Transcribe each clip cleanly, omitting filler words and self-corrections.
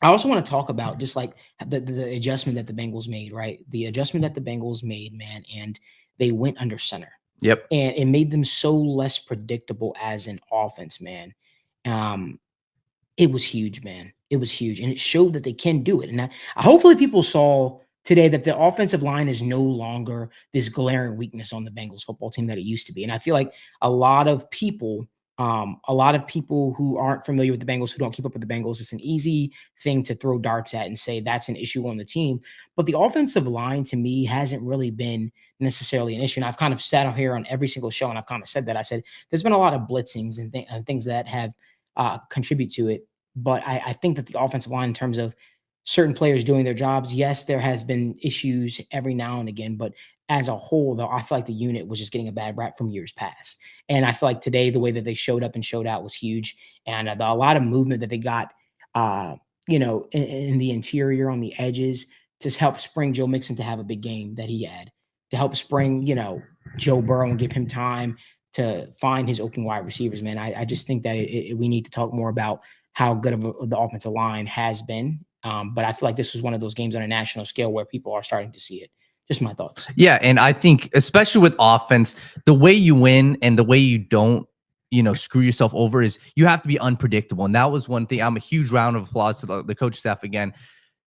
I also want to talk about just like the adjustment that the Bengals made, right? The adjustment that the Bengals made, man, and they went under center, Yep. and it made them so less predictable as an offense, man. Um, it was huge, man. It was huge, and it showed that they can do it. And hopefully, people saw today that the offensive line is no longer this glaring weakness on the Bengals football team that it used to be. And I feel like a lot of people, a lot of people who aren't familiar with the Bengals, who don't keep up with the Bengals, it's an easy thing to throw darts at and say that's an issue on the team. But the offensive line, to me, hasn't really been necessarily an issue. And I've kind of sat out here on every single show, and I've kind of said that. I said there's been a lot of blitzings and things that have contribute to it. But I think that the offensive line, in terms of certain players doing their jobs, yes, there has been issues every now and again. But as a whole, though, I feel like the unit was just getting a bad rap from years past. And I feel like today, the way that they showed up and showed out was huge. And a lot of movement that they got, uh, in the interior on the edges to help spring Joe Mixon to have a big game that he had, to help spring, Joe Burrow and give him time to find his open wide receivers, man. I just think that we need to talk more about how good of the offensive line has been. But I feel like this was one of those games on a national scale where people are starting to see it. Just my thoughts. Yeah, and I think especially with offense, the way you win and the way you don't, screw yourself over is you have to be unpredictable. And that was one thing. I'm a huge round of applause to the coaching staff again.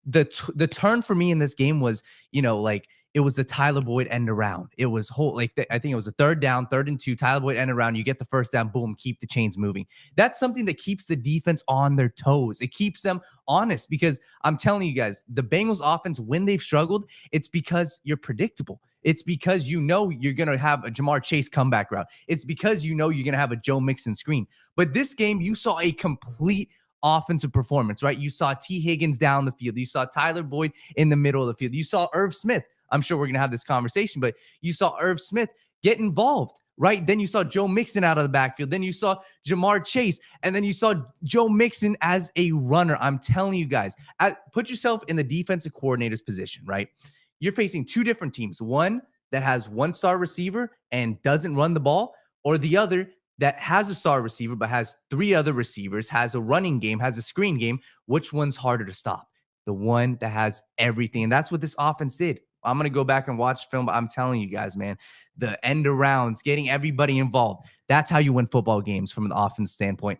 The turn for me in this game was, like it was the Tyler Boyd end around. It was I think it was a 3rd down, 3rd and 2, Tyler Boyd end around. You get the first down, boom, keep the chains moving. That's something that keeps the defense on their toes. It keeps them honest, because I'm telling you guys, the Bengals offense, when they've struggled, it's because you're predictable. It's because you're going to have a Jamar Chase comeback route. It's because you're going to have a Joe Mixon screen. But this game, you saw a complete offensive performance, right? You saw T. Higgins down the field. You saw Tyler Boyd in the middle of the field. You saw Irv Smith. I'm sure we're going to have this conversation, but you saw Irv Smith get involved, right? Then you saw Joe Mixon out of the backfield. Then you saw Jamar Chase. And then you saw Joe Mixon as a runner. I'm telling you guys, put yourself in the defensive coordinator's position, right? You're facing 2 different teams. One that has 1-star receiver and doesn't run the ball, or the other that has a star receiver but has 3 other receivers, has a running game, has a screen game. Which one's harder to stop? The one that has everything. And that's what this offense did. I'm going to go back and watch film, but I'm telling you guys, man, the end arounds, getting everybody involved, that's how you win football games from an offense standpoint.